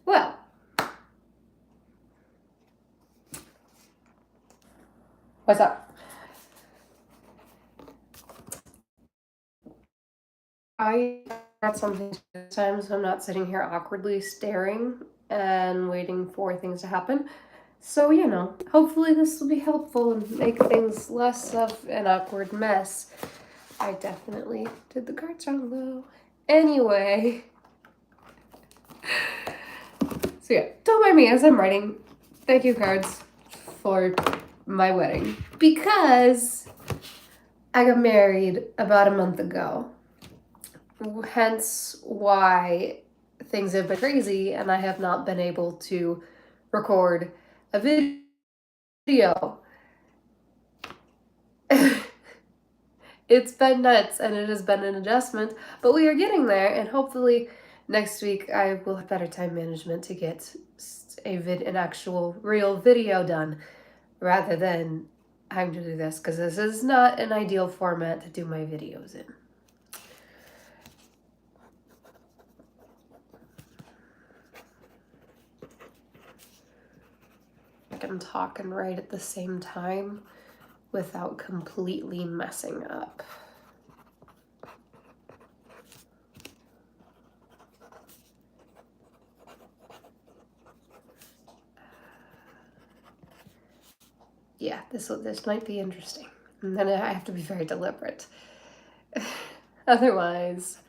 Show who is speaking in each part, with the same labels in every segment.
Speaker 1: Well, what's up? I got something this time, so I'm not sitting here awkwardly staring and waiting for things to happen. So, hopefully this will be helpful and make things less of an awkward mess. I definitely did the cards wrong though. Anyway. So yeah, don't mind me as I'm writing thank you cards for my wedding. Because I got married about a month ago. Hence why things have been crazy and I have not been able to record a video. It's been nuts and it has been an adjustment, but we are getting there, and hopefully next week I will have better time management to get an actual real video done rather than having to do this, because this is not an ideal format to do my videos in. I can talk and write at the same time without completely messing up. Yeah, this might be interesting. And then I have to be very deliberate. Otherwise,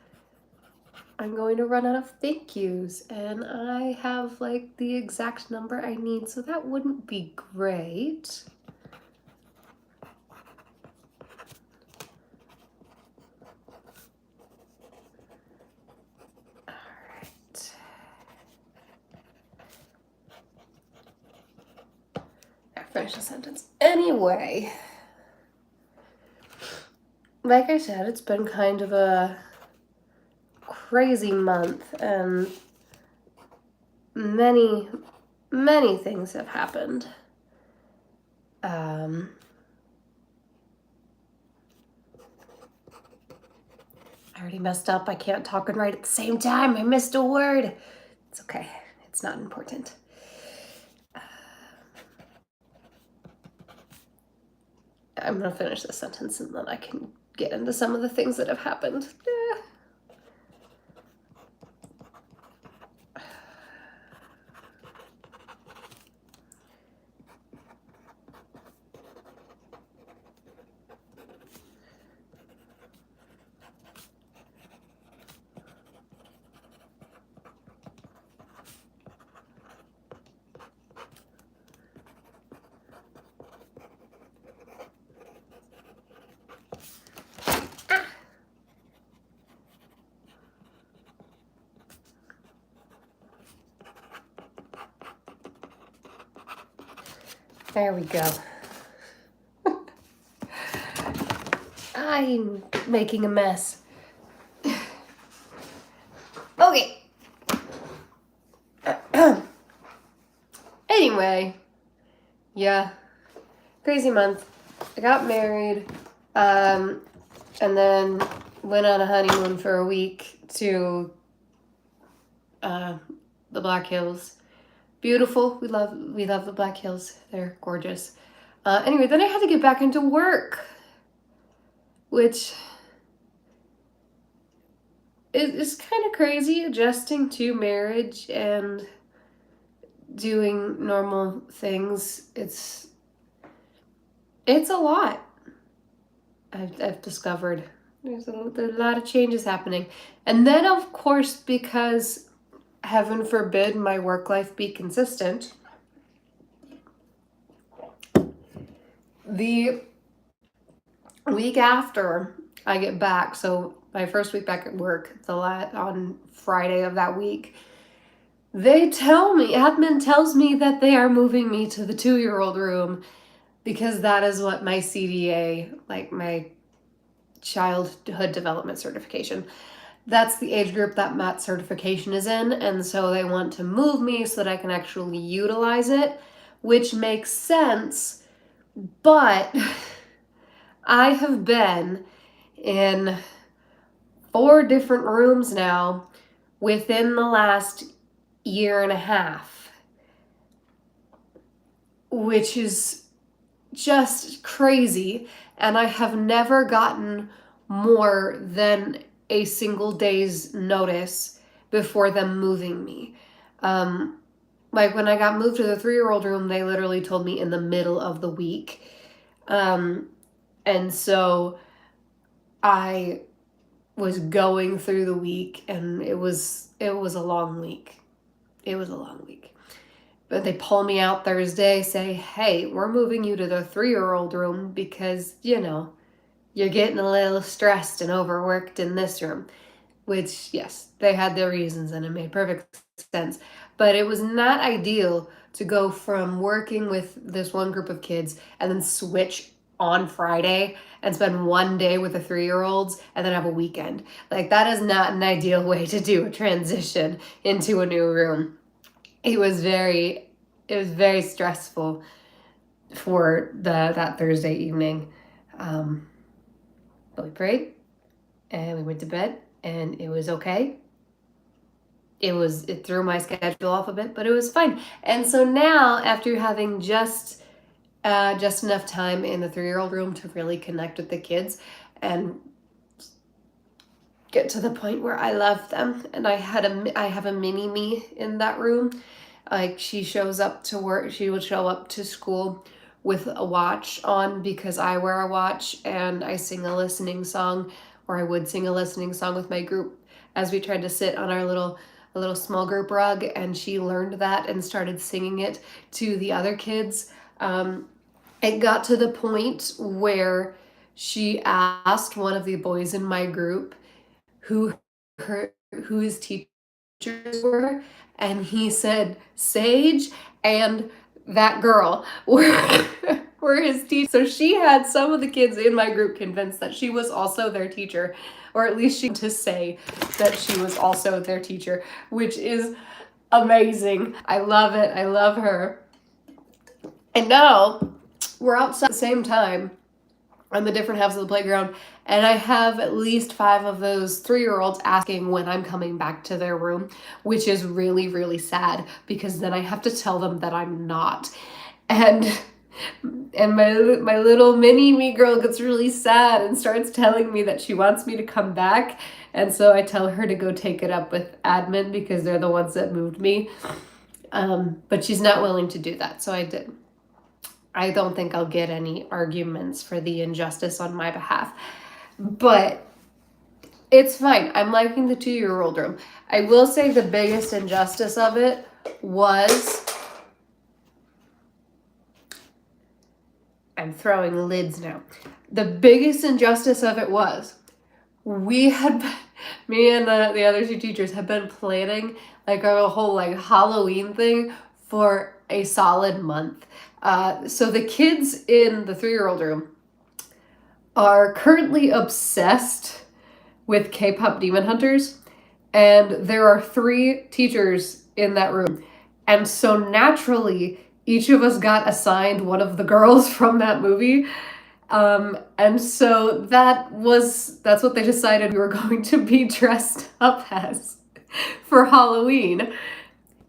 Speaker 1: I'm going to run out of thank yous, and I have like the exact number I need, so that wouldn't be great. Alright. I finished the sentence. Anyway, like I said, it's been kind of a crazy month, and many things have happened. I already messed up. I can't talk and write at the same time. I missed a word. It's okay. It's not important. I'm gonna finish this sentence and then I can get into some of the things that have happened. There we go. I'm making a mess. Okay. Anyway, yeah, crazy month. I got married, and then went on a honeymoon for a week to the Black Hills. Beautiful. We love the Black Hills. They're gorgeous. Anyway, then I had to get back into work, which is kind of crazy, adjusting to marriage and doing normal things. It's a lot. I've discovered there's a lot of changes happening, and then of course, because heaven forbid my work life be consistent, the week after I get back, so my first week back at work, on Friday of that week, admin tells me that they are moving me to the 2-year-old room, because that is what my CDA, like my childhood development certification, that's the age group that MAT certification is in, and so they want to move me so that I can actually utilize it, which makes sense, but I have been in 4 different rooms now within the last year and a half, which is just crazy. And I have never gotten more than a single day's notice before them moving me. Like when I got moved to the 3-year-old room, they literally told me in the middle of the week. And so I was going through the week, and it was a long week. It was a long week. But they pull me out Thursday, say, hey, we're moving you to the 3-year-old room because, you're getting a little stressed and overworked in this room. Which, yes, they had their reasons and it made perfect sense. But it was not ideal to go from working with this one group of kids and then switch on Friday and spend one day with the 3-year-olds and then have a weekend. Like, that is not an ideal way to do a transition into a new room. It was very stressful for that Thursday evening. But we prayed and we went to bed and it was okay. It threw my schedule off a bit, but it was fine. And so now, after having just enough time in the 3-year-old room to really connect with the kids and get to the point where I love them, and I have a mini me in that room. Like, she shows up to work, she would show up to school with a watch on because I wear a watch, and I sing a listening song, or I would sing a listening song with my group as we tried to sit on our little small group rug, and she learned that and started singing it to the other kids. It got to the point where she asked one of the boys in my group who his teachers were, and he said Sage and that girl were his teachers. So she had some of the kids in my group convinced that she was also their teacher, or at least she to say that she was also their teacher, which is amazing. I love it. I love her. And now we're outside at the same time on the different halves of the playground, and I have at least 5 of those 3-year-olds asking when I'm coming back to their room, which is really, really sad because then I have to tell them that I'm not. And my little mini me girl gets really sad and starts telling me that she wants me to come back, and so I tell her to go take it up with admin because they're the ones that moved me. But she's not willing to do that, so I did. I don't think I'll get any arguments for the injustice on my behalf. But it's fine. I'm liking the 2-year-old room. I will say the biggest injustice of it was... I'm throwing lids now. The biggest injustice of it was me and the other 2 teachers had been planning like a whole like Halloween thing for a solid month. So the kids in the 3-year-old room are currently obsessed with K-pop Demon Hunters, and there are 3 teachers in that room. And so naturally, each of us got assigned one of the girls from that movie. And so that's what they decided we were going to be dressed up as for Halloween.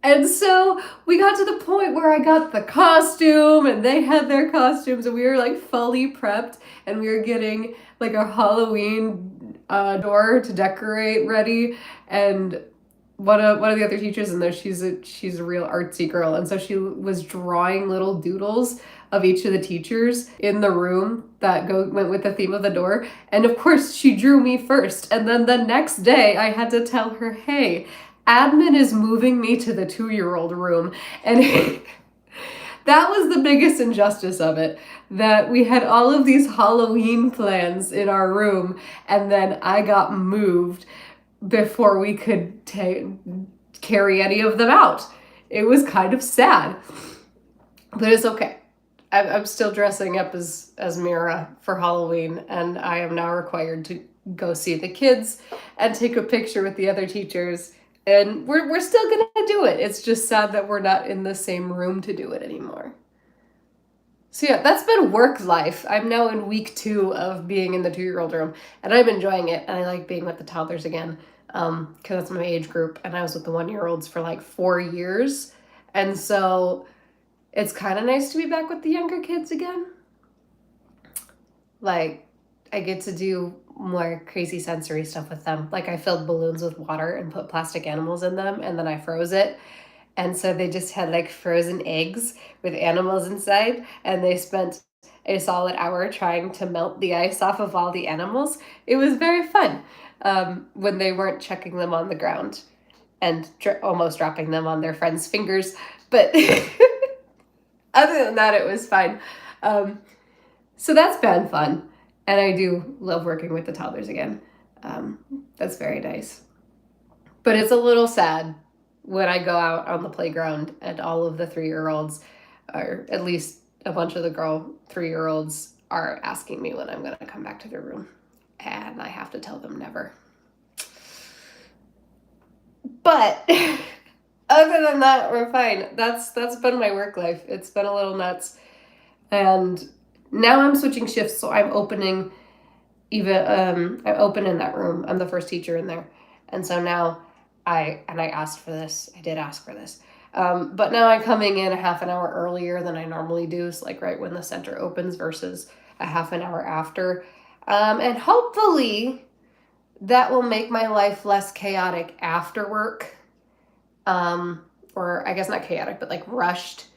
Speaker 1: And so we got to the point where I got the costume and they had their costumes and we were like fully prepped and we were getting like our Halloween door to decorate ready. And one of the other teachers in there, she's a real artsy girl. And so she was drawing little doodles of each of the teachers in the room that went with the theme of the door. And of course she drew me first. And then the next day I had to tell her, hey, admin is moving me to the 2-year-old room. And that was the biggest injustice of it, that we had all of these Halloween plans in our room and then I got moved before we could carry any of them out. It was kind of sad, but it's okay. I'm still dressing up as Mira for Halloween, and I am now required to go see the kids and take a picture with the other teachers. And we're still gonna do it. It's just sad that we're not in the same room to do it anymore. So yeah, that's been work life. I'm now in week 2 of being in the 2-year-old room, and I'm enjoying it. And I like being with the toddlers again, because that's my age group. And I was with the 1-year-olds for like 4 years, and so it's kind of nice to be back with the younger kids again. Like, I get to do more crazy sensory stuff with them. Like, I filled balloons with water and put plastic animals in them, and then I froze it. And so they just had like frozen eggs with animals inside, and they spent a solid hour trying to melt the ice off of all the animals. It was very fun, when they weren't chucking them on the ground and almost dropping them on their friends' fingers. But other than that, it was fine. Um, so that's been fun. And I do love working with the toddlers again. That's very nice. But it's a little sad when I go out on the playground and all of the 3-year-olds, or at least a bunch of the girl 3-year-olds, are asking me when I'm going to come back to their room. And I have to tell them never. But other than that, we're fine. That's been my work life. It's been a little nuts. And now I'm switching shifts, so I'm opening I'm open in that room. I'm the first teacher in there. And so now I asked for this. I did ask for this. But now I'm coming in a half an hour earlier than I normally do. So like right when the center opens versus a half an hour after. And hopefully that will make my life less chaotic after work. Or I guess not chaotic, but like rushed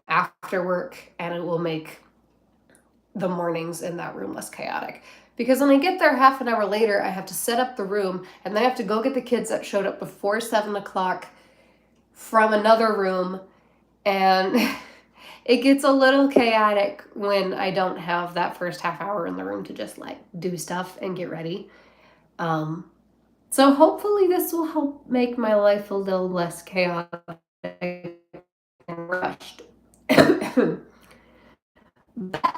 Speaker 1: after work. And it will make the mornings in that room less chaotic. Because when I get there half an hour later, I have to set up the room, and then I have to go get the kids that showed up before 7 o'clock from another room, and it gets a little chaotic when I don't have that first half hour in the room to just like do stuff and get ready. So hopefully this will help make my life a little less chaotic and rushed. But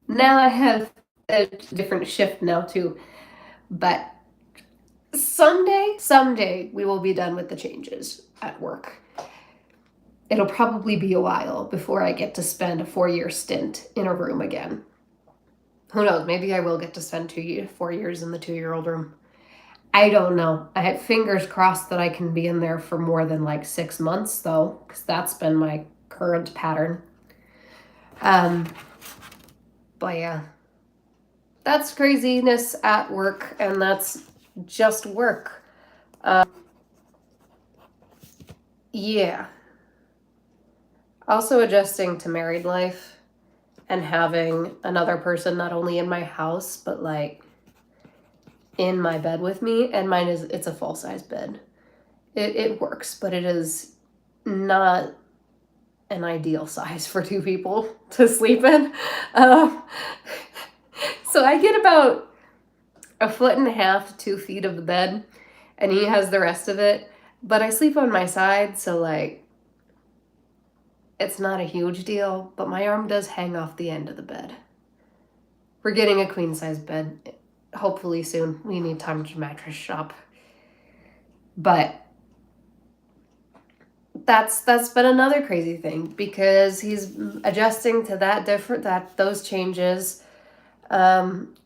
Speaker 1: now I have a different shift now too. But someday we will be done with the changes at work. It'll probably be a while before I get to spend a 4-year stint in a room again. Who knows? Maybe I will get to spend 4 years in the 2-year-old room. I don't know. I had fingers crossed that I can be in there for more than like 6 months though, because that's been my current pattern. But yeah, that's craziness at work, and that's just work. Yeah. Also adjusting to married life and having another person not only in my house, but like in my bed with me. And it's a full size bed. It works, but it is not an ideal size for 2 people to sleep in. So I get about 1.5 to 2 feet of the bed, and he has the rest of it. But I sleep on my side, so like it's not a huge deal, but my arm does hang off the end of the bed. We're getting a queen size bed, hopefully soon. We need time to mattress shop. But that's been another crazy thing because he's adjusting to those changes, and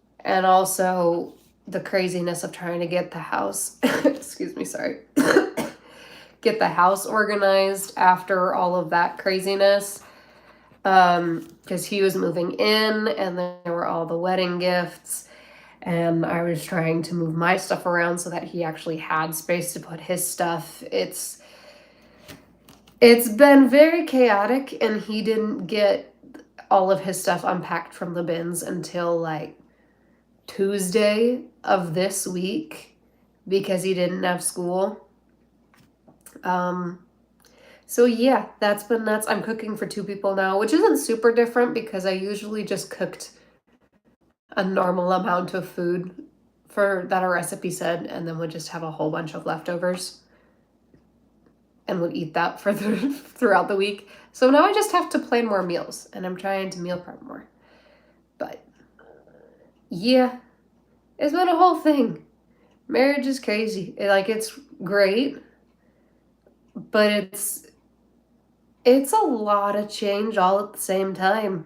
Speaker 1: also the craziness of trying to get the house excuse me, sorry get the house organized after all of that craziness, because he was moving in and then there were all the wedding gifts, and I was trying to move my stuff around so that he actually had space to put his stuff. It's been very chaotic, and he didn't get all of his stuff unpacked from the bins until like Tuesday of this week because he didn't have school. So yeah, that's been nuts. I'm cooking for 2 people now, which isn't super different because I usually just cooked a normal amount of food for that our recipe said, and then would just have a whole bunch of leftovers and would eat that for throughout the week. So now I just have to plan more meals, and I'm trying to meal prep more. But yeah, it's been a whole thing. Marriage is crazy. It's great, but it's a lot of change all at the same time.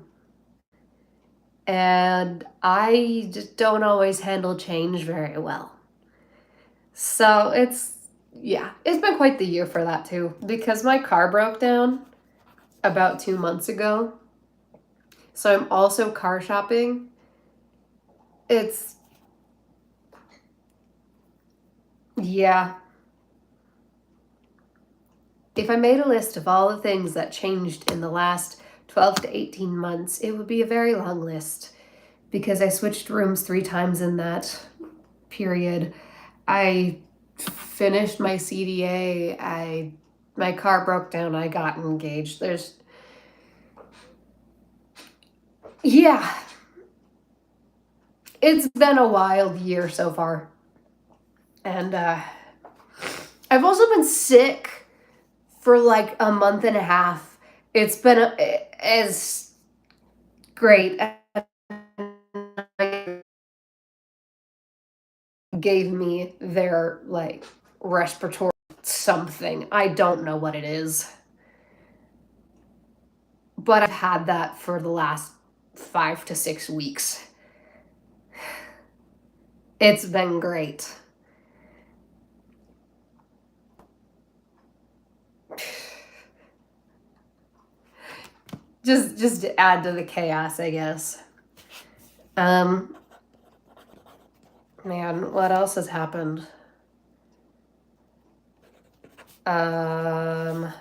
Speaker 1: and I just don't always handle change very well. So it's been quite the year for that too, because my car broke down about 2 months ago. So I'm also car shopping. It's, yeah. If I made a list of all the things that changed in the last 12 to 18 months, it would be a very long list because I switched rooms 3 times in that period. I finished my CDA. My car broke down. I got engaged. Yeah, it's been a wild year so far. And I've also been sick for like a month and a half. It's been as great as gave me their like respiratory something. I don't know what it is, but I've had that for the last 5 to 6 weeks. It's been great. Just to add to the chaos, I guess. Um, Man, what else has happened? Um,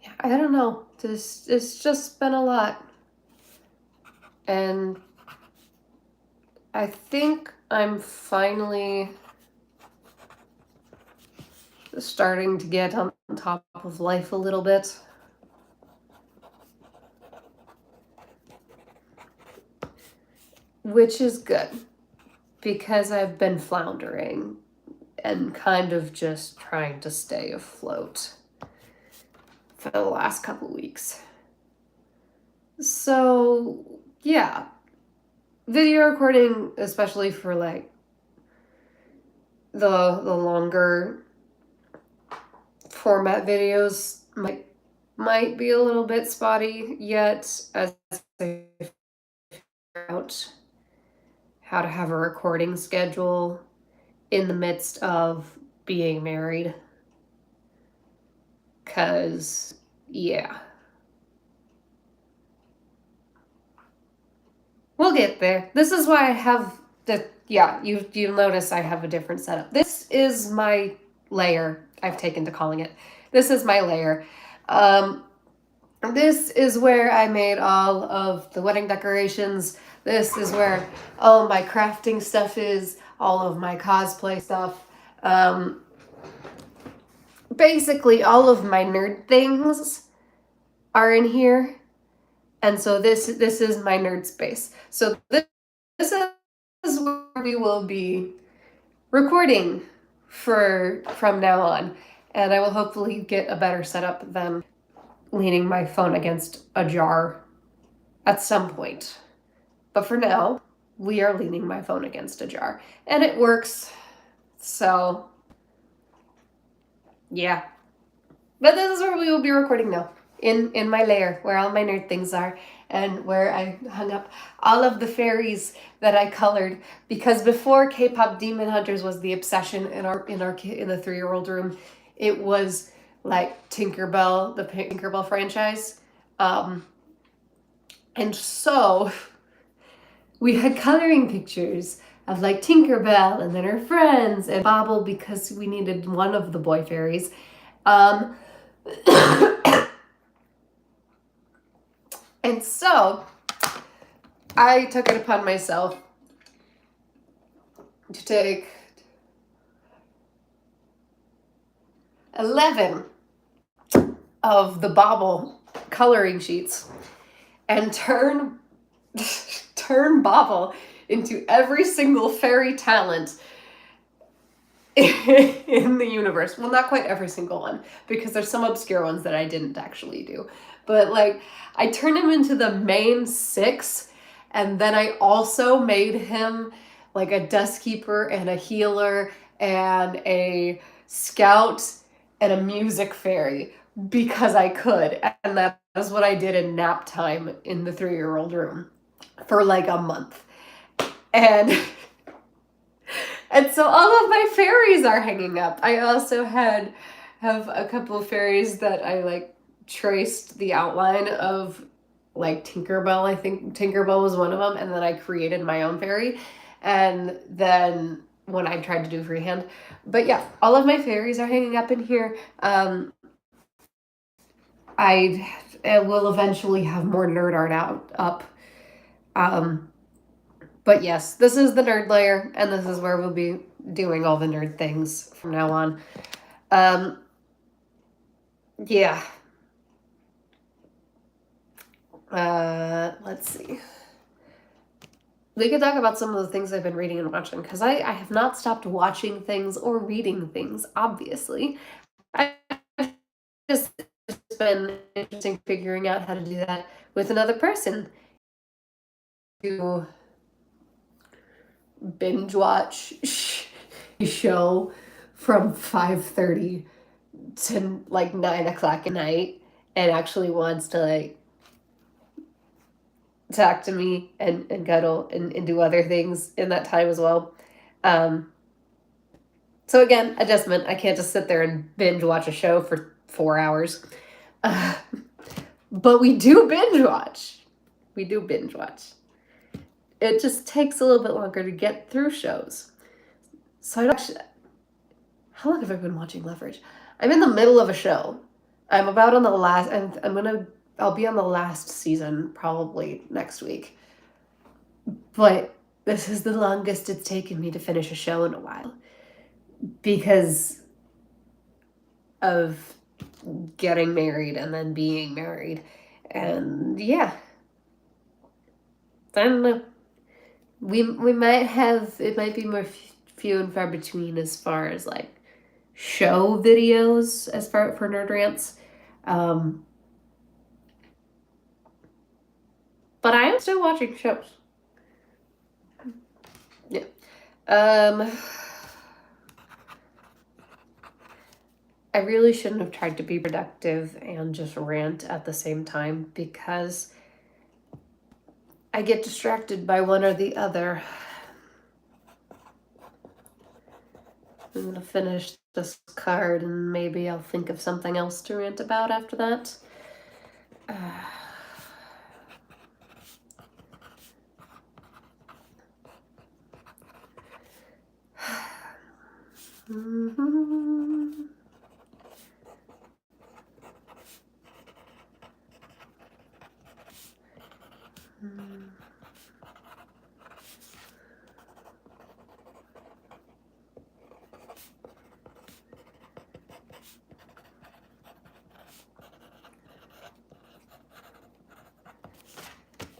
Speaker 1: yeah, I don't know. It's just been a lot, and I think I'm finally starting to get on top of life a little bit. Which is good because I've been floundering and kind of just trying to stay afloat for the last couple weeks. So, yeah, video recording, especially for like the longer format videos, might be a little bit spotty yet as I figure out how to have a recording schedule in the midst of being married. Cause yeah. We'll get there. This is why I have you'll notice I have a different setup. This is my layer. I've taken to calling it. This is my layer. Um, this is where I made all of the wedding decorations. This is where all my crafting stuff is, all of my cosplay stuff. Basically all of my nerd things are in here. And so this is my nerd space. So this is where we will be recording from now on. And I will hopefully get a better setup than leaning my phone against a jar at some point. But for now, we are leaning my phone against a jar. And it works. So, yeah. But this is where we will be recording now. In my lair, where all my nerd things are, and where I hung up all of the fairies that I colored, because before K-pop Demon Hunters was the obsession in the 3-year-old room, it was like Tinkerbell, the Tinkerbell franchise, and so we had coloring pictures of like Tinkerbell and then her friends and Bobble because we needed one of the boy fairies. And so I took it upon myself to take 11 of the Bobble coloring sheets and turn Bobble into every single fairy talent in the universe. Well, not quite every single one, because there's some obscure ones that I didn't actually do. But like, I turned him into the main 6, and then I also made him like a Dust Keeper and a Healer and a Scout and a Music Fairy, because I could. And that is what I did in nap time in the 3-year-old room for like a month. And and so all of my fairies are hanging up. I also have a couple of fairies that I like traced the outline of, like Tinkerbell. I think Tinkerbell was one of them, and then I created my own fairy. And then when I tried to do freehand, but yeah, all of my fairies are hanging up in here. I will eventually have more nerd art out up. Um, but yes, this is the nerd layer, and this is where we'll be doing all the nerd things from now on. Um, yeah. Let's see. We could talk about some of the things I've been reading and watching, because I have not stopped watching things or reading things, obviously. I've just it's been interesting figuring out how to do that with another person. To binge watch a show from 5:30 to like 9 o'clock at night, and actually wants to like talk to me and cuddle and do other things in that time as well. Um, so again, adjustment. I can't just sit there and binge watch a show for 4 hours. Uh, but we do binge watch. We do binge watch. It just takes a little bit longer to get through shows. So I don't actually, how long have I been watching Leverage? I'm in the middle of a show. I'm about on the last. I'll be on the last season probably next week. But this is the longest it's taken me to finish a show in a while because of getting married and then being married. And yeah, I don't know. We might have, it might be more few and far between as far as like show videos as far for nerd rants. Um, but I am still watching shows. Yeah. Um, I really shouldn't have tried to be productive and just rant at the same time because I get distracted by one or the other. I'm gonna finish this card and maybe I'll think of something else to rant about after that.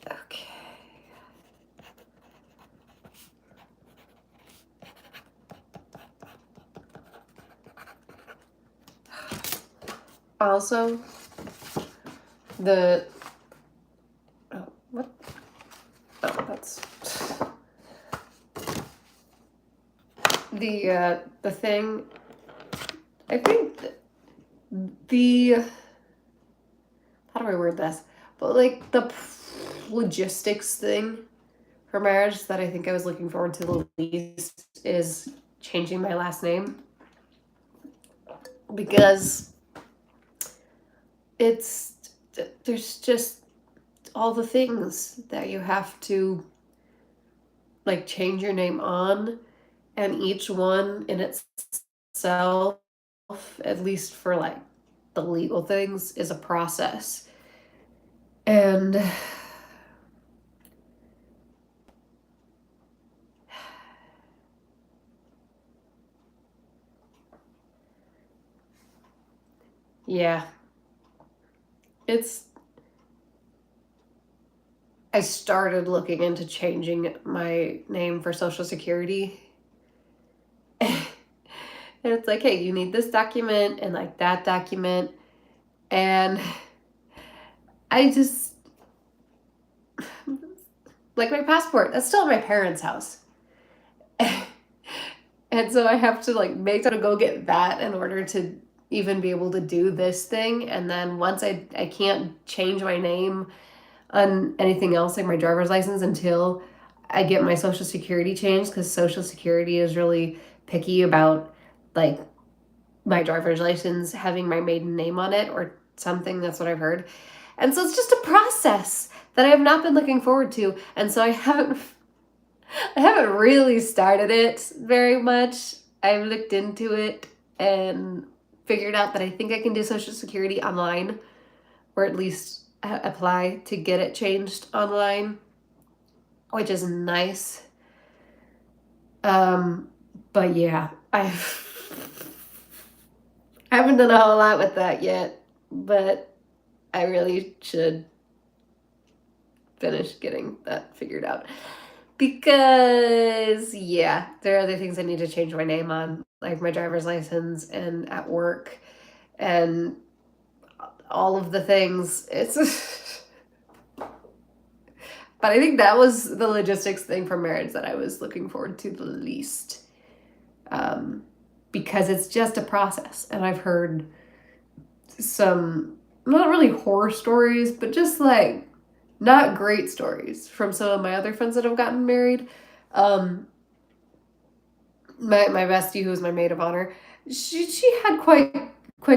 Speaker 1: Okay. Also, the what? Oh, that's the thing. I think the how do I word this? But like the logistics thing for marriage that I think I was looking forward to the least is changing my last name because it's there's just all the things that you have to like change your name on, and each one in itself, at least for like the legal things, is a process. And yeah, it's I started looking into changing my name for Social Security. And it's like, hey, you need this document and like that document. And I just, like my passport, that's still at my parents' house. And so I have to like make time to go get that in order to even be able to do this thing. And then once I can't change my name on anything else like my driver's license until I get my social security changed, because social security is really picky about like my driver's license having my maiden name on it or something. That's what I've heard. And so it's just a process that I have not been looking forward to. And so I haven't really started it very much. I've looked into it and figured out that I think I can do social security online, or at least apply to get it changed online, which is nice. But yeah, I haven't done a whole lot with that yet, but I really should finish getting that figured out. Because, yeah, there are other things I need to change my name on, like my driver's license and at work and all of the things. It's. But I think that was the logistics thing for marriage that I was looking forward to the least. Because it's just a process. And I've heard some, not really horror stories, but just like not great stories from some of my other friends that have gotten married. My bestie, who's my maid of honor, she had quite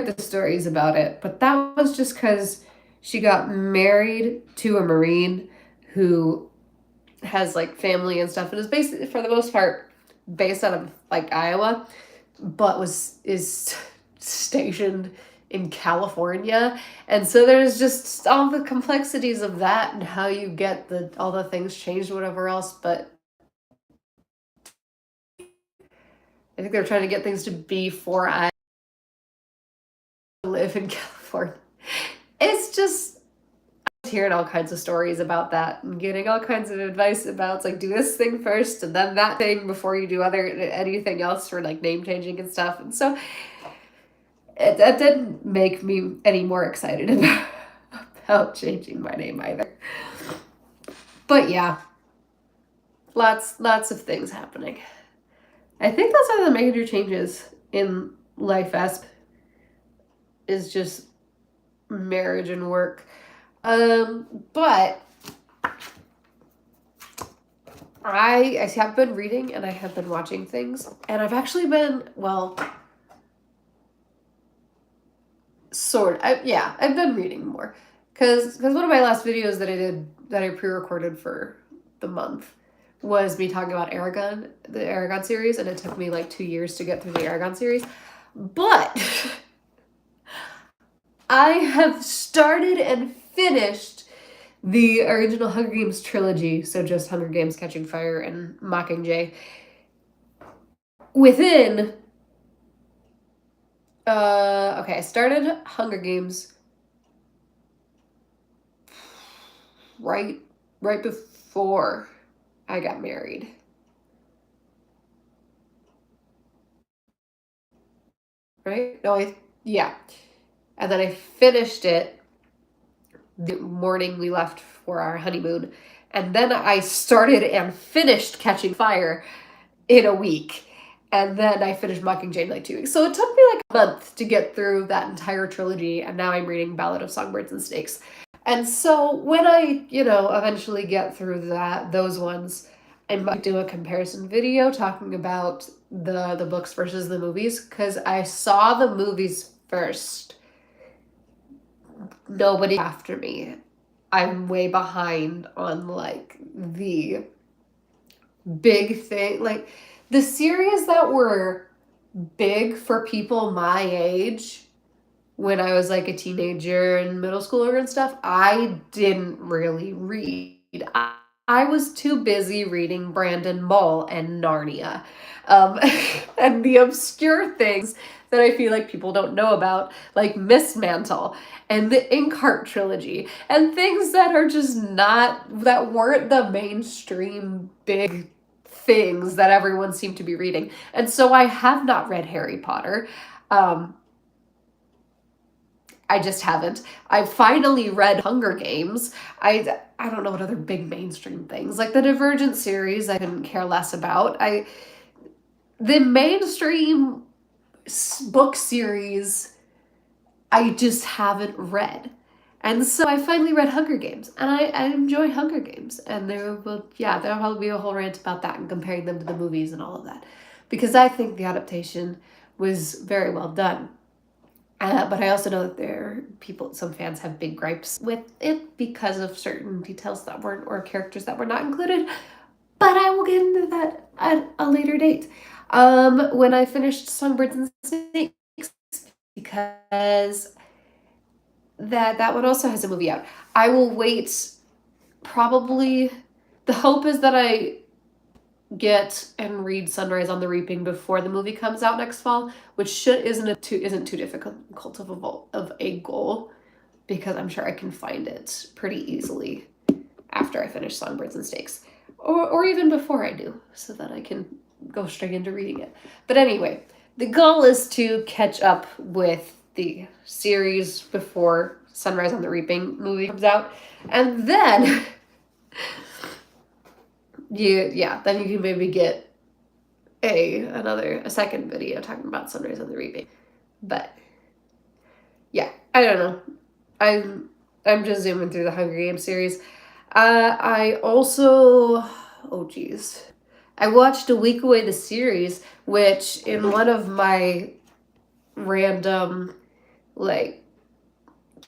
Speaker 1: the stories about it, but that was just because she got married to a Marine who has like family and stuff, and is basically for the most part based out of like Iowa, but is stationed in California. And so there's just all the complexities of that and how you get all the things changed, whatever else. But I think they're trying to get things to be for I live in California. It's just hearing all kinds of stories about that and getting all kinds of advice about it's like do this thing first and then that thing before you do anything else for like name changing and stuff. And so that didn't make me any more excited about changing my name either. But yeah, lots of things happening. I think those are the major changes in life as is just marriage and work. But I have been reading and I have been watching things, and I've actually been, well, I've been reading more. Because one of my last videos that I did, that I pre-recorded for the month, was me talking about Aragon, the Aragon series, and it took me like 2 years to get through the Aragon series. But I have started and finished the original Hunger Games trilogy, so just Hunger Games, Catching Fire, and Mockingjay, within okay, I started Hunger Games right before I got married. Right? No, yeah. And then I finished it the morning we left for our honeymoon. And then I started and finished Catching Fire in a week. And then I finished Mockingjay in like 2 weeks. So it took me like a month to get through that entire trilogy. And now I'm reading Ballad of Songbirds and Snakes. And so when I, eventually get through those ones, I might do a comparison video talking about the books versus the movies, because I saw the movies first. Nobody after me. I'm way behind on like the big thing, like the series that were big for people my age when I was like a teenager and middle schooler and stuff. I didn't really read. I was too busy reading Brandon Mull and Narnia, and the obscure things that I feel like people don't know about, like Miss Mantle and the Inkheart trilogy, and things that are just that weren't the mainstream big things that everyone seemed to be reading. And so I have not read Harry Potter. I just haven't. I finally read Hunger Games. I don't know what other big mainstream things, like the Divergent series, I couldn't care less about. The mainstream book series I just haven't read. And so I finally read Hunger Games, and I enjoy Hunger Games. And there'll probably be a whole rant about that and comparing them to the movies and all of that, because I think the adaptation was very well done. But I also know that some fans have big gripes with it because of certain details that weren't, or characters that were not included. But I will get into that at a later date. When I finished Songbirds and Snakes, because that one also has a movie out. I will wait. Probably, the hope is that I get and read Sunrise on the Reaping before the movie comes out next fall, which isn't too difficult of a goal, because I'm sure I can find it pretty easily after I finish Songbirds and Snakes, or even before I do, so that I can go straight into reading it. But anyway, the goal is to catch up with the series before Sunrise on the Reaping movie comes out, and then then you can maybe get a second video talking about Sunrise on the Reaping. But yeah, I don't know. I'm just zooming through the Hunger Games series. I also, oh geez, I watched A Week Away the series, which in one of my random like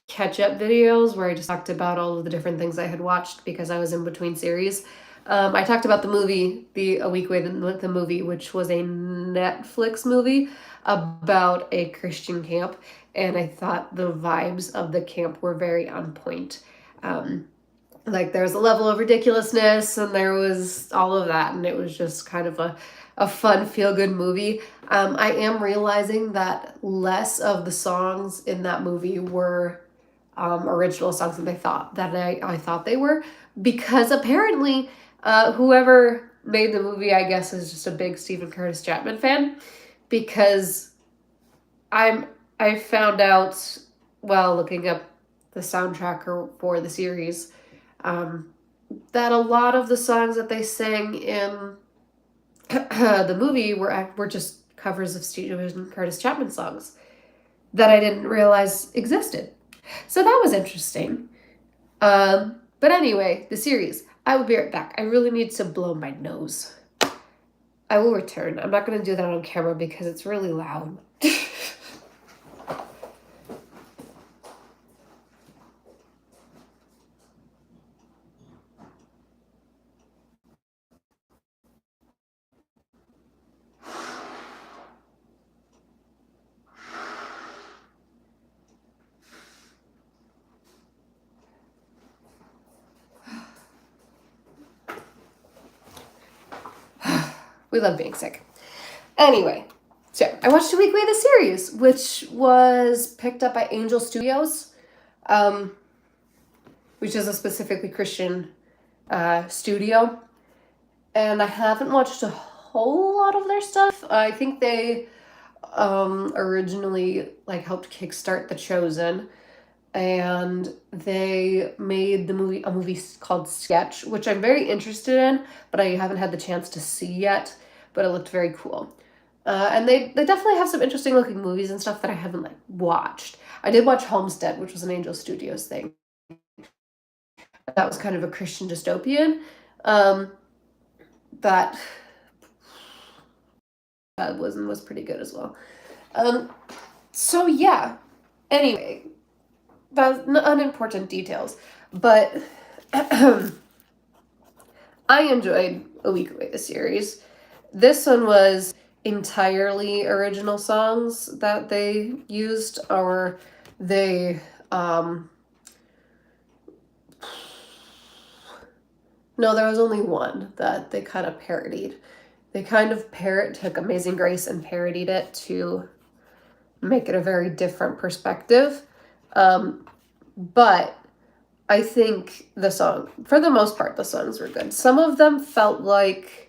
Speaker 1: catch up videos where I just talked about all of the different things I had watched because I was in between series. I talked about the movie, the A Week Away the movie, which was a Netflix movie about a Christian camp, and I thought the vibes of the camp were very on point. Like there was a level of ridiculousness and there was all of that, and it was just kind of a fun feel-good movie. I am realizing that less of the songs in that movie were original songs that I thought they were, because apparently whoever made the movie, I guess, is just a big Stephen Curtis Chapman fan, because I found out while looking up the soundtrack for the series, that a lot of the songs that they sang in the movie were just covers of Stephen Curtis Chapman songs that I didn't realize existed. So that was interesting. But anyway, the series. I will be right back. I really need to blow my nose. I will return. I'm not going to do that on camera because it's really loud. We love being sick. Anyway, so I watched A Week Away the series, which was picked up by Angel Studios, which is a specifically Christian studio. And I haven't watched a whole lot of their stuff. I think they originally helped kickstart The Chosen, and they made a movie called Sketch, which I'm very interested in, but I haven't had the chance to see yet. But it looked very cool. And they definitely have some interesting looking movies and stuff that I haven't watched. I did watch Homestead, which was an Angel Studios thing. That was kind of a Christian dystopian. That was pretty good as well. So yeah. Anyway, that's unimportant details, but I enjoyed A Week Away the series. This one was entirely original songs that they used, or they no, there was only one that they kind of parodied. They kind of took Amazing Grace and parodied it to make it a very different perspective. But I think for the most part, the songs were good. Some of them felt like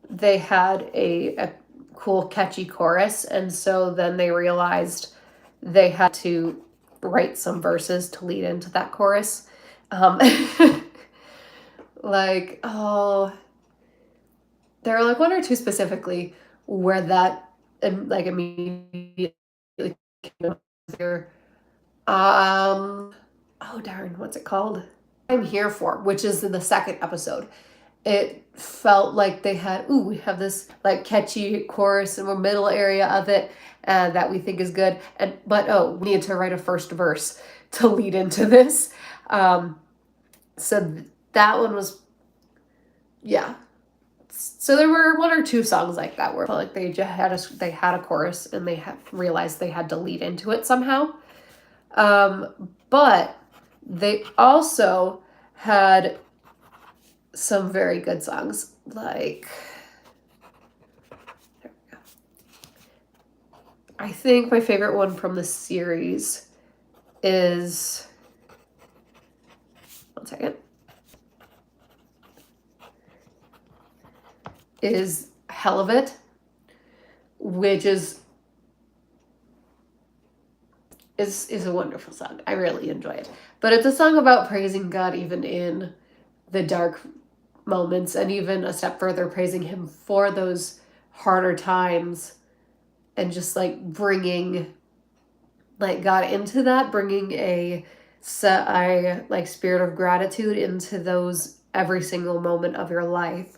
Speaker 1: they had a cool, catchy chorus, and so then they realized they had to write some verses to lead into that chorus. There were one or two specifically where that immediately came there. Oh darn, what's it called? I'm Here For, which is in the second episode. It felt like they had, we have this like catchy chorus in the middle area of it that we think is good. But we need to write a first verse to lead into this. So that one was, yeah. So there were one or two songs like that where it felt like they had a chorus and they realized they had to lead into it somehow. But they also had some very good songs, like, there we go. I think my favorite one from the series is, one second, is Hell of It, which is a wonderful song. I really enjoy it. But it's a song about praising God even in the dark moments, and even a step further, praising him for those harder times, and just like bringing like God into that, bringing a spirit of gratitude into those every single moment of your life,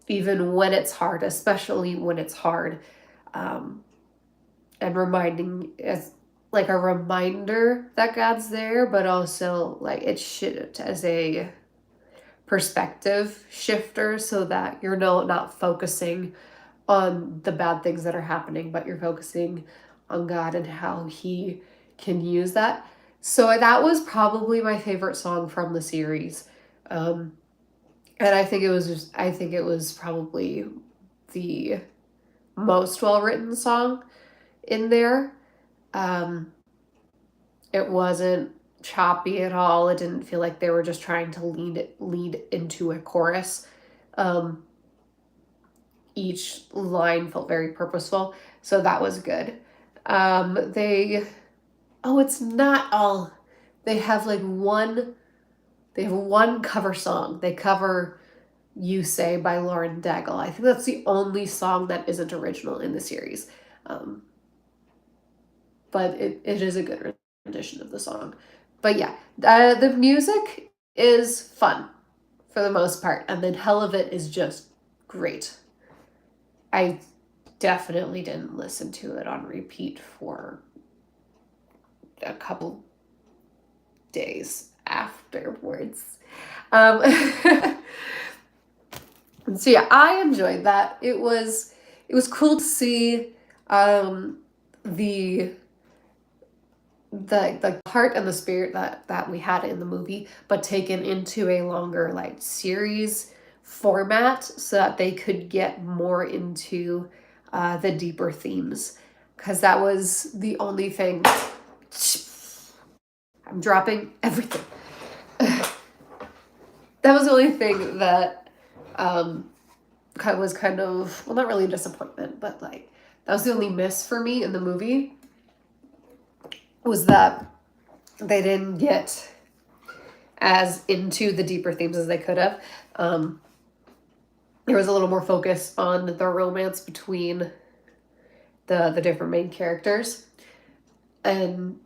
Speaker 1: even when it's hard, especially when it's hard, and reminding as like a reminder that God's there, but also like it should as a perspective shifter, so that you're not focusing on the bad things that are happening, but you're focusing on God and how he can use that. So that was probably my favorite song from the series. And I think it was probably the most well-written song in there. It wasn't choppy at all. It didn't feel like they were just trying to lead into a chorus. Each line felt very purposeful, so that was good. It's not all. They have one cover song. They cover "You Say" by Lauren Daigle. I think that's the only song that isn't original in the series. But it is a good rendition of the song. But yeah, the music is fun for the most part, and then Hell of It is just great. I definitely didn't listen to it on repeat for a couple days afterwards. So yeah, I enjoyed that. It was cool to see the heart and the spirit that we had in the movie, but taken into a longer like series format, so that they could get more into the deeper themes, because that was the only thing. I'm dropping everything. That was the only thing that was kind of, well, not really a disappointment, but like that was the only miss for me in the movie, was that they didn't get as into the deeper themes as they could have. There was a little more focus on the romance between the different main characters, and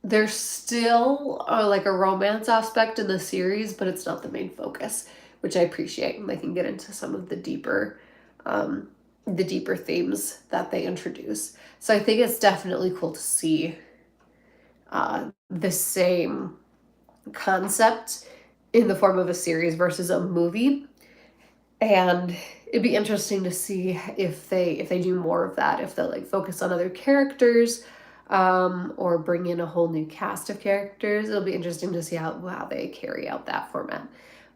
Speaker 1: there's still like a romance aspect in the series, but it's not the main focus, which I appreciate, and they can get into some of the deeper themes that they introduce. So I think it's definitely cool to see the same concept in the form of a series versus a movie. And it'd be interesting to see if they do more of that, if they like focus on other characters, or bring in a whole new cast of characters. It'll be interesting to see how they carry out that format.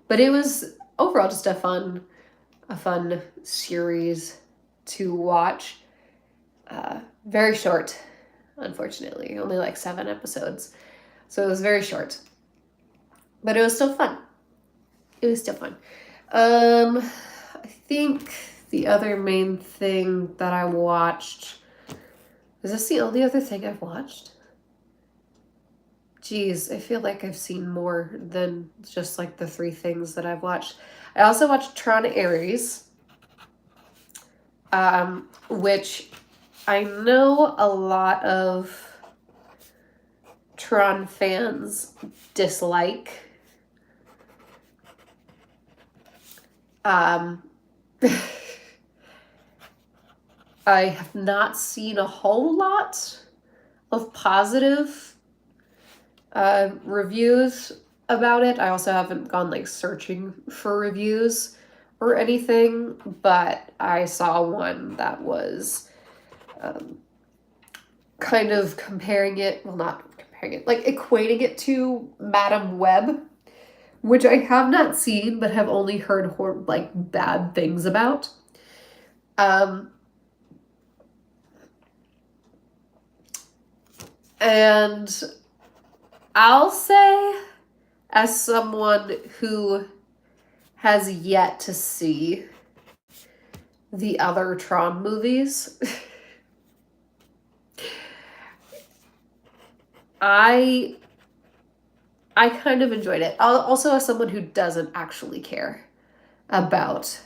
Speaker 1: But it was overall just a fun series to watch. Very short, unfortunately, only like 7 episodes, so it was very short, but it was still fun. I think the other main thing that I watched, is this the only other thing I've watched? Geez, I feel like I've seen more than just like the 3 things that I've watched. I also watched Tron Ares, which I know a lot of Tron fans dislike I have not seen a whole lot of positive reviews about it. I also haven't gone like searching for reviews or anything, but I saw one that was kind of comparing it, well, not comparing it, like equating it to Madam Web, which I have not seen but have only heard like bad things about. And I'll say, as someone who has yet to see the other Tron movies, I kind of enjoyed it. Also, as someone who doesn't actually care about,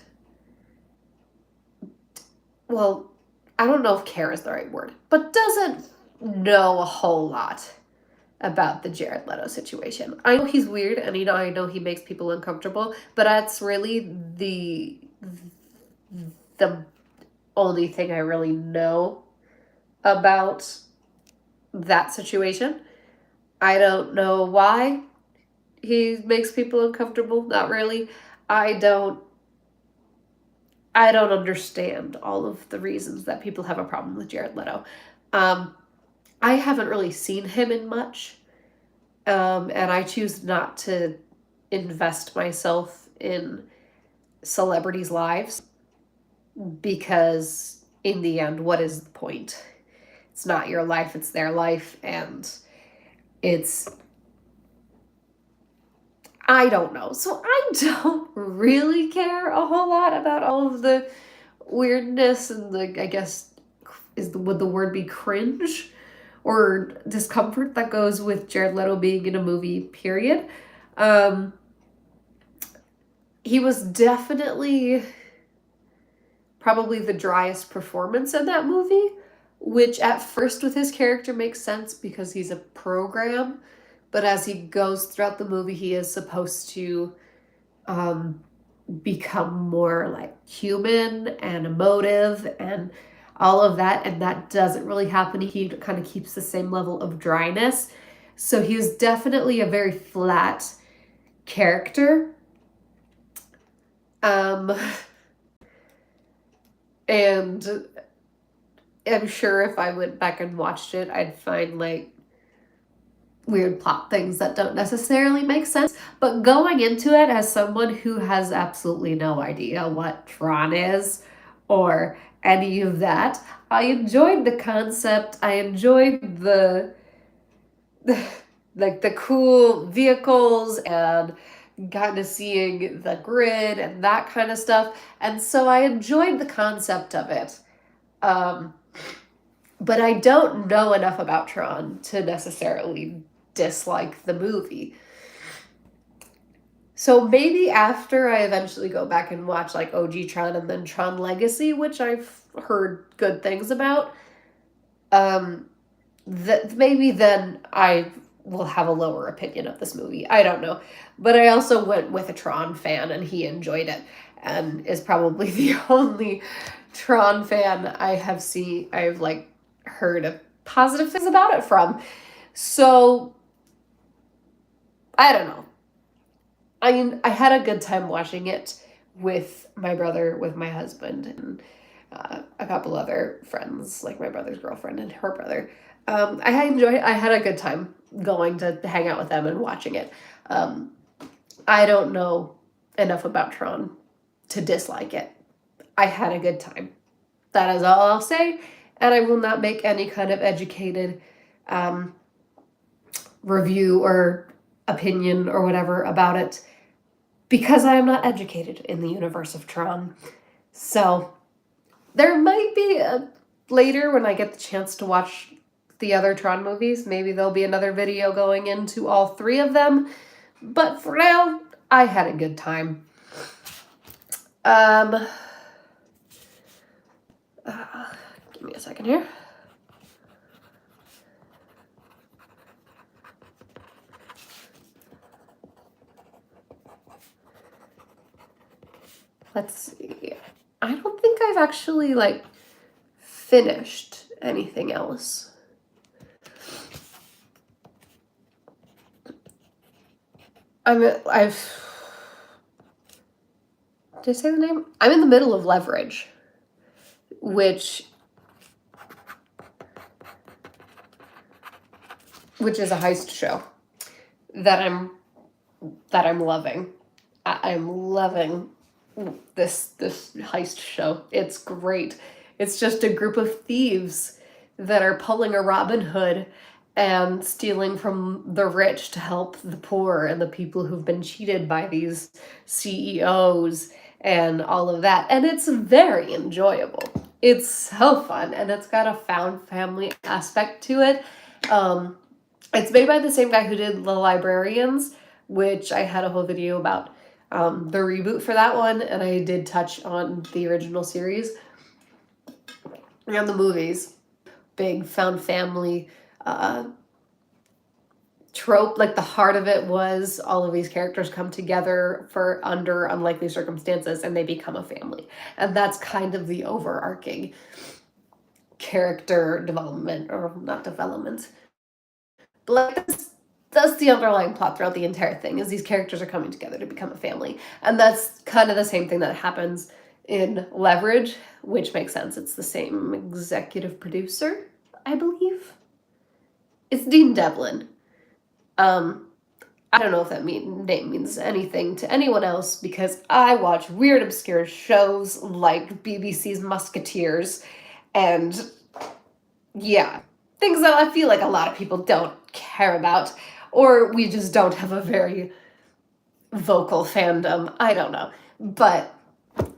Speaker 1: well, I don't know if care is the right word, but doesn't know a whole lot about the Jared Leto situation. I know he's weird, and I know he makes people uncomfortable, but that's really the only thing I really know about that situation. I don't know why he makes people uncomfortable. Not really. I don't understand all of the reasons that people have a problem with Jared Leto. I haven't really seen him in much. And I choose not to invest myself in celebrities' lives because, in the end, what is the point? It's not your life, it's their life, and I don't know. So I don't really care a whole lot about all of the weirdness and I guess, would the word be cringe or discomfort that goes with Jared Leto being in a movie, period. He was definitely probably the driest performance in that movie, which at first with his character makes sense because he's a program, but as he goes throughout the movie, he is supposed to become more like human and emotive and all of that, and that doesn't really happen. He kind of keeps the same level of dryness. So he was definitely a very flat character. And I'm sure if I went back and watched it, I'd find like weird plot things that don't necessarily make sense. But going into it as someone who has absolutely no idea what Tron is or any of that, I enjoyed the concept. I enjoyed the like the cool vehicles and kind of seeing the grid and that kind of stuff. And so I enjoyed the concept of it. But I don't know enough about Tron to necessarily dislike the movie. So maybe after I eventually go back and watch like OG Tron and then Tron Legacy, which I've heard good things about, that maybe then I will have a lower opinion of this movie. I don't know. But I also went with a Tron fan and he enjoyed it and is probably the only Tron fan I've like heard of positive things about it from. So I don't know. I had a good time watching it with my brother, with my husband, and a couple other friends, like my brother's girlfriend and her brother. I had a good time going to hang out with them and watching it. I don't know enough about Tron to dislike it. I had a good time. That is all I'll say, and I will not make any kind of educated review or opinion or whatever about it because I am not educated in the universe of Tron. So there might be later when I get the chance to watch the other Tron movies, maybe there'll be another video going into all three of them. But for now, I had a good time. Give me a second here. Let's see. I don't think I've actually, like, finished anything else. Did I say the name? I'm in the middle of Leverage, which is a heist show that I'm loving. I'm loving this heist show. It's great. It's just a group of thieves that are pulling a Robin Hood and stealing from the rich to help the poor and the people who've been cheated by these CEOs and all of that. And it's very enjoyable. It's so fun, and it's got a found family aspect to it. It's made by the same guy who did The Librarians, which I had a whole video about the reboot for that one, and I did touch on the original series and the movies. Big found family trope. Like, the heart of it was all of these characters come together for under unlikely circumstances and they become a family. And that's kind of the overarching character development, or not development, but like that's the underlying plot throughout the entire thing, is these characters are coming together to become a family. And that's kind of the same thing that happens in Leverage, which makes sense. It's the same executive producer, I believe. It's Dean Devlin. I don't know if that name means anything to anyone else, because I watch weird, obscure shows like BBC's Musketeers, and yeah, things that I feel like a lot of people don't care about, or we just don't have a very vocal fandom. I don't know. But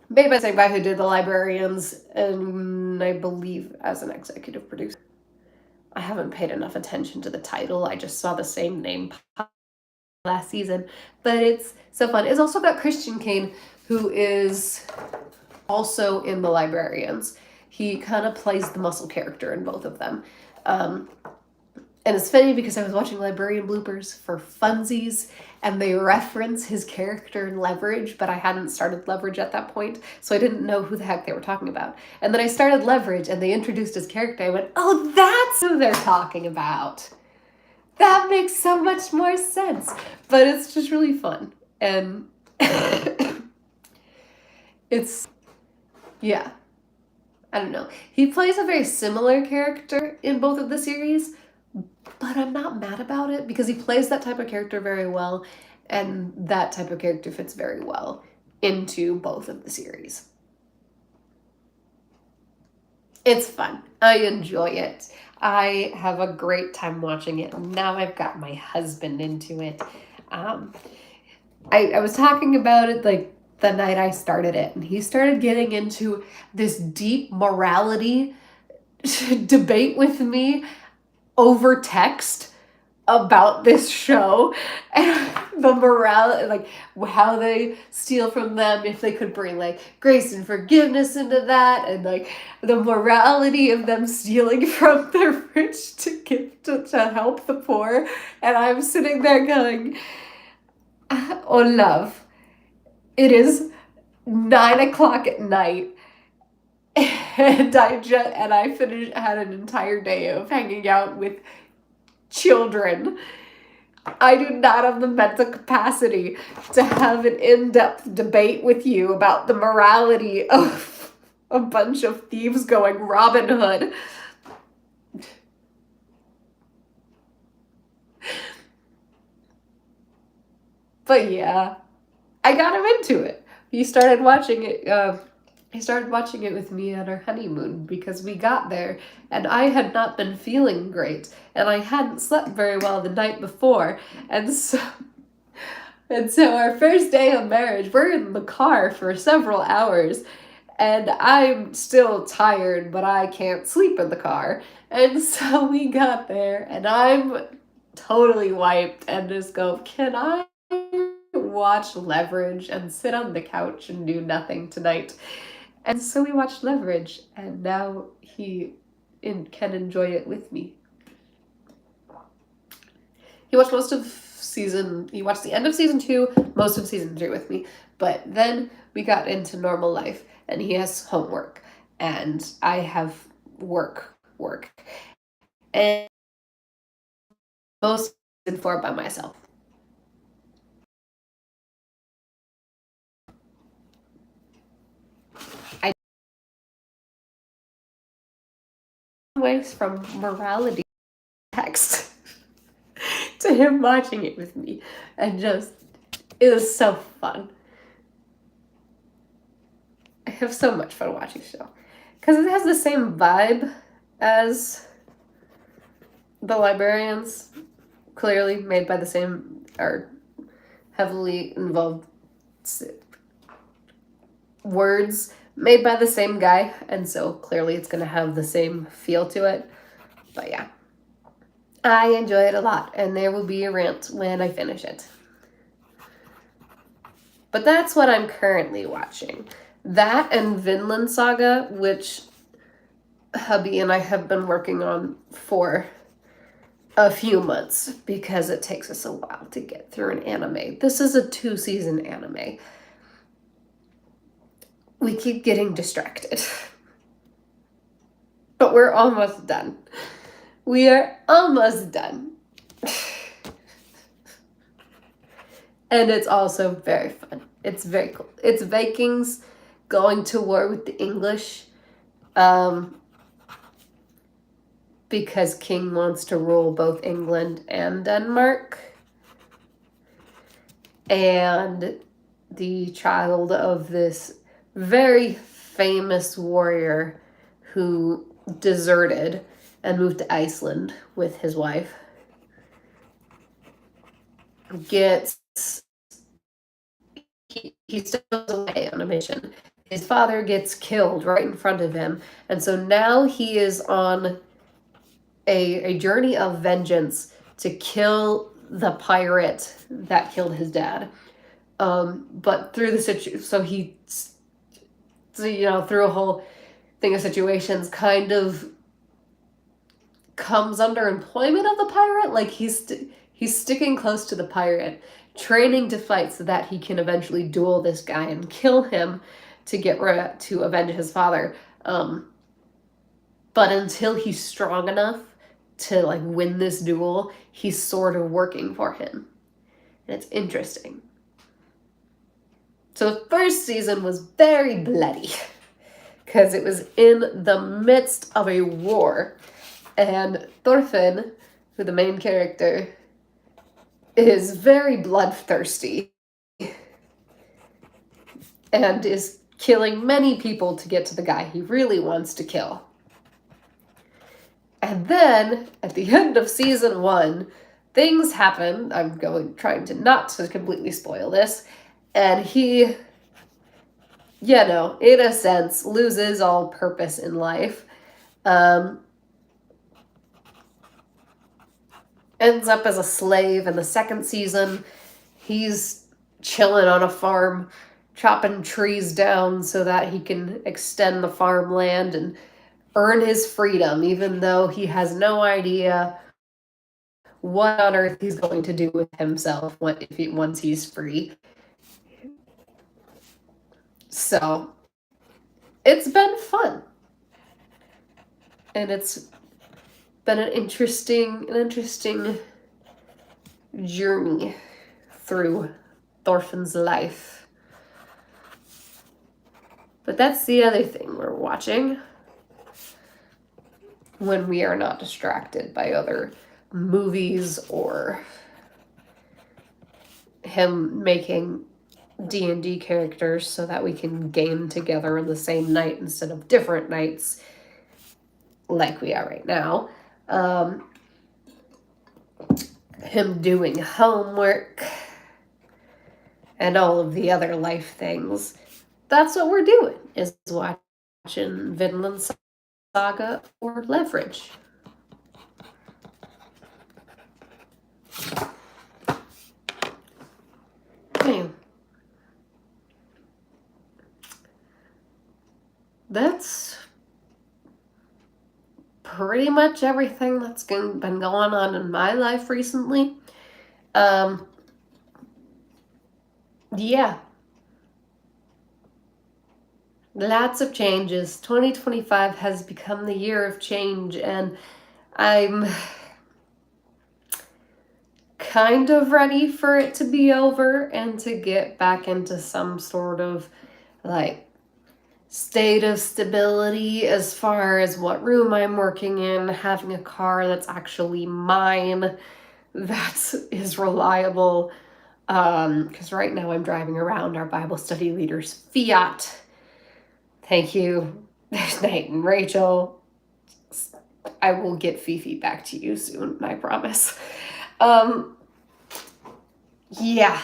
Speaker 1: made by the same guy who did The Librarians, and I believe as an executive producer. I haven't paid enough attention to the title. I just saw the same name last season. But it's so fun. It's also got Christian Kane, who is also in The Librarians. He kind of plays the muscle character in both of them. And it's funny because I was watching Librarian bloopers for funsies, and they reference his character in Leverage, but I hadn't started Leverage at that point, so I didn't know who the heck they were talking about. And then I started Leverage, and they introduced his character. I went, oh, that's who they're talking about. That makes so much more sense. But it's just really fun. And it's, yeah. I don't know. He plays a very similar character in both of the series, but I'm not mad about it because he plays that type of character very well, and that type of character fits very well into both of the series. It's fun. I enjoy it. I have a great time watching it. Now I've got my husband into it. I was talking about it like the night I started it, and he started getting into this deep morality debate with me over text about this show, and the morale, like how they steal from them, if they could bring like grace and forgiveness into that, and like the morality of them stealing from their rich to give to help the poor. And I'm sitting there going, oh love, it is 9:00 at night, and I had an entire day of hanging out with children. I do not have the mental capacity to have an in-depth debate with you about the morality of a bunch of thieves going Robin Hood. But yeah, I got him into it. He started watching it with me on our honeymoon because we got there and I had not been feeling great and I hadn't slept very well the night before. And so our first day of marriage, we're in the car for several hours and I'm still tired, but I can't sleep in the car. And so we got there and I'm totally wiped and just go, can I watch Leverage and sit on the couch and do nothing tonight? And so we watched Leverage, and now he can enjoy it with me. He watched he watched the end of season 2, most of season 3 with me, but then we got into normal life, and he has homework, and I have work, and most season 4 by myself. I ways from morality text to him watching it with me, and just, it was so fun. I have so much fun watching the show because it has the same vibe as The Librarians, clearly made by the same, or heavily involved words made by the same guy, and so clearly it's going to have the same feel to it. But yeah, I enjoy it a lot, and there will be a rant when I finish it. But that's what I'm currently watching. That and Vinland Saga, which hubby and I have been working on for a few months because it takes us a while to get through an anime. This is a 2-season anime. We keep getting distracted. But we're almost done. We are almost done. And it's also very fun. It's very cool. It's Vikings going to war with the English. Because King wants to rule both England and Denmark. And the child of this very famous warrior who deserted and moved to Iceland with his wife he still goes away on a mission. His father gets killed right in front of him, and so now he is on a journey of vengeance to kill the pirate that killed his dad. But through the situation, through a whole thing of situations, kind of comes under employment of the pirate. Like he's sticking close to the pirate, training to fight so that he can eventually duel this guy and kill him to avenge his father. But until he's strong enough to like win this duel, he's sort of working for him. And it's interesting. So the first season was very bloody because it was in the midst of a war. And Thorfinn, who the main character, is very bloodthirsty and is killing many people to get to the guy he really wants to kill. And then, at the end of season 1, things happen. I'm trying to not to completely spoil this. And he, in a sense, loses all purpose in life. Ends up as a slave in the second season. He's chilling on a farm, chopping trees down so that he can extend the farmland and earn his freedom, even though he has no idea what on earth he's going to do with himself once he's free. So it's been fun, and it's been an interesting journey through Thorfinn's life. But that's the other thing we're watching when we are not distracted by other movies or him making D&D characters so that we can game together on the same night instead of different nights like we are right now. Him doing homework and all of the other life things. That's what we're doing, is watching Vinland Saga or Leverage. that's pretty much everything that's been going on in my life recently. Um, yeah, lots of changes. 2025 has become the year of change, and I'm kind of ready for it to be over and to get back into some sort of like state of stability as far as what room I'm working in, having a car that's actually mine, that is reliable. Because right now I'm driving around our Bible study leader's Fiat. Thank you, Nate and Rachel. I will get Fifi back to you soon, I promise. Um, yeah.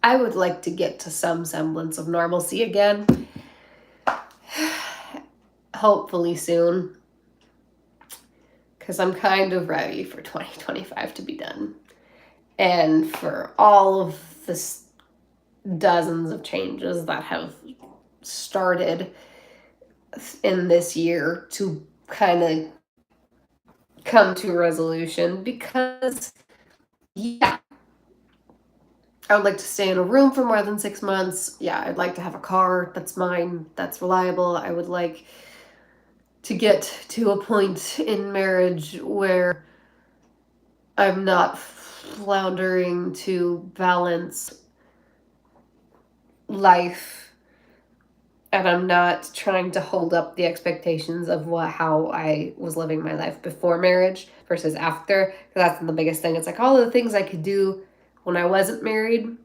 Speaker 1: I would like to get to some semblance of normalcy again. Hopefully soon. Because I'm kind of ready for 2025 to be done. And for all of the dozens of changes that have started in this year to kind of come to a resolution. Because, yeah, I would like to stay in a room for more than 6 months. Yeah, I'd like to have a car that's mine, that's reliable. I would like to get to a point in marriage where I'm not floundering to balance life, and I'm not trying to hold up the expectations of how I was living my life before marriage versus after. That's the biggest thing. It's like all the things I could do when I wasn't married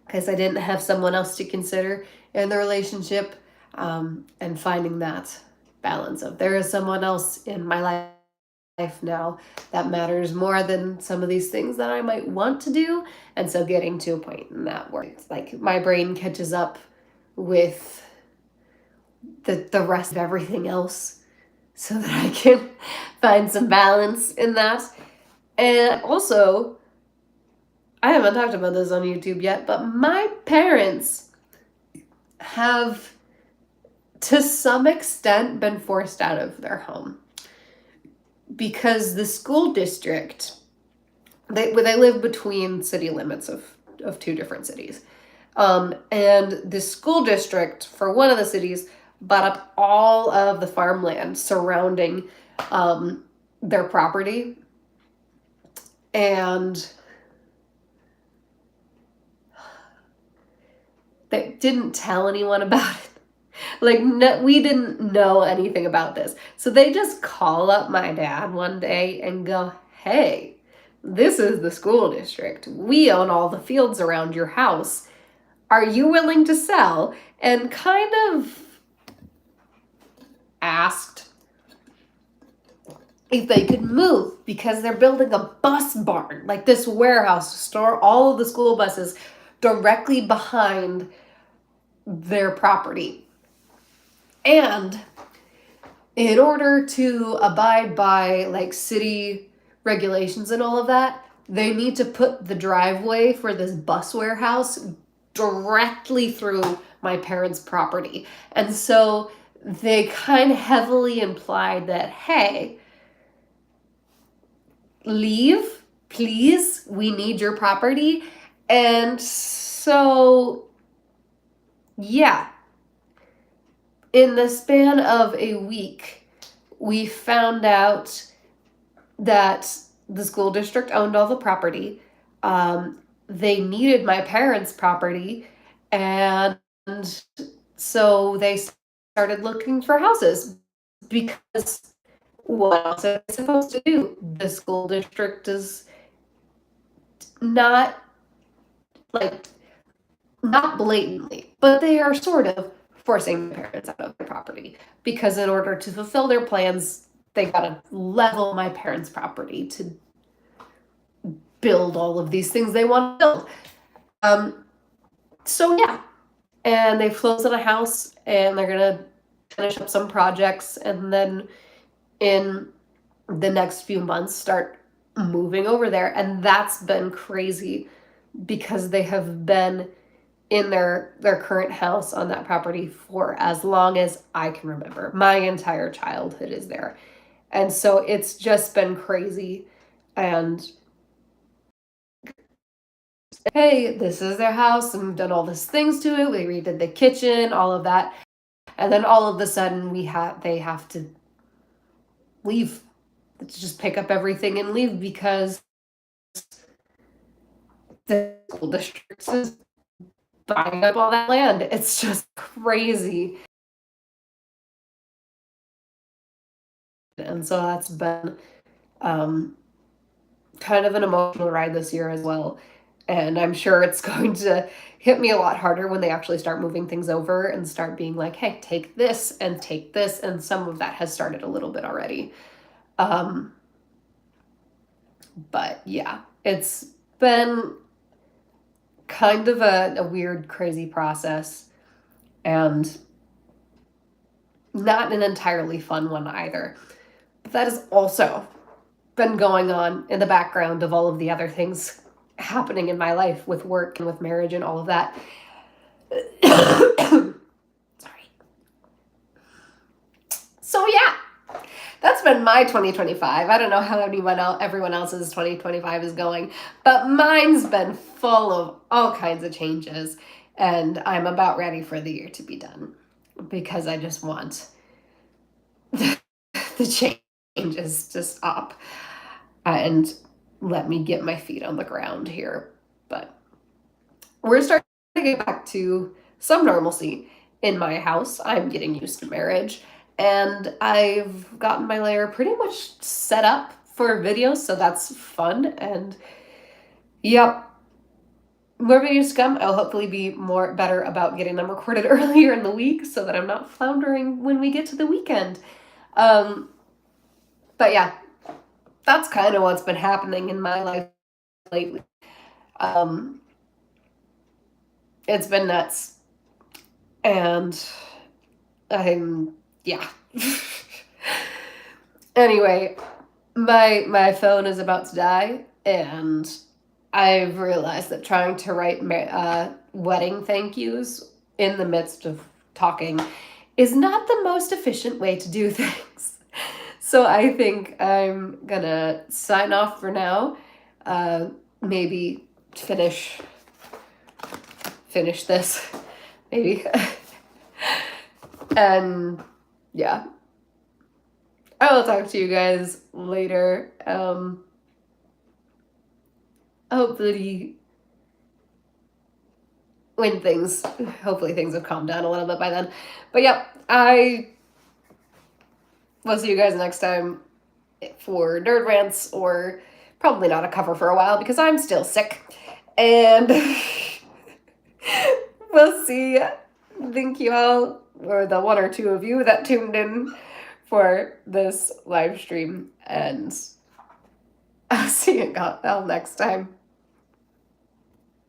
Speaker 1: because I didn't have someone else to consider in the relationship, and finding that balance of there is someone else in my life now that matters more than some of these things that I might want to do. And so getting to a point in that where it's like my brain catches up with the rest of everything else so that I can find some balance in that. And also, I haven't talked about this on YouTube yet, but my parents have to some extent been forced out of their home because the school district, they live between city limits of two different cities. And the school district for one of the cities bought up all of the farmland surrounding their property. And they didn't tell anyone about it. Like, no, we didn't know anything about this. So they just call up my dad one day and go, hey, this is the school district. We own all the fields around your house. Are you willing to sell? And kind of asked if they could move because they're building a bus barn, like this warehouse to store all of the school buses directly behind their property. And in order to abide by like city regulations and all of that, they need to put the driveway for this bus warehouse directly through my parents' property. And so they kind of heavily implied that, hey, leave, please, we need your property. And so, yeah, in the span of a week, we found out that the school district owned all the property. They needed my parents' property, and so they started looking for houses because what else are they supposed to do? The school district is not like not blatantly, but they are sort of forcing parents out of their property because in order to fulfill their plans, they gotta level my parents' property to build all of these things they want to build. So yeah, and they've closed on a house and they're gonna finish up some projects and then in the next few months start moving over there. And that's been crazy because they have been in their current house on that property for as long as I can remember. My entire childhood is there. And so it's just been crazy. And hey, this is their house, and we've done all these things to it. We redid the kitchen, all of that. And then all of a sudden they have to leave. Just pick up everything and leave because the school district is buying up all that land. It's just crazy. And so that's been um, kind of an emotional ride this year as well. And I'm sure it's going to hit me a lot harder when they actually start moving things over and start being like, hey, take this and take this. And some of that has started a little bit already. But yeah, it's been kind of a weird, crazy process. And not an entirely fun one either. But that has also been going on in the background of all of the other things happening in my life with work and with marriage and all of that. Sorry. So yeah, that's been my 2025. I don't know how everyone else's 2025 is going, but mine's been full of all kinds of changes, and I'm about ready for the year to be done because I just want the changes to stop and let me get my feet on the ground here. But we're starting to get back to some normalcy in my house. I'm getting used to marriage, and I've gotten my layer pretty much set up for videos, so that's fun. And yep, more videos to come. I'll hopefully be better about getting them recorded earlier in the week so that I'm not floundering when we get to the weekend. But yeah, that's kind of what's been happening in my life lately. It's been nuts. And yeah. Anyway, my phone is about to die, and I've realized that trying to write wedding thank yous in the midst of talking is not the most efficient way to do things. So I think I'm gonna sign off for now. Maybe finish this, maybe. And yeah, I will talk to you guys later. Hopefully things have calmed down a little bit by then. But yeah, I will see you guys next time for Nerd Rants, or probably not a cover for a while because I'm still sick. And we'll see. Thank you all, or the one or two of you that tuned in for this live stream. And I'll see you all next time.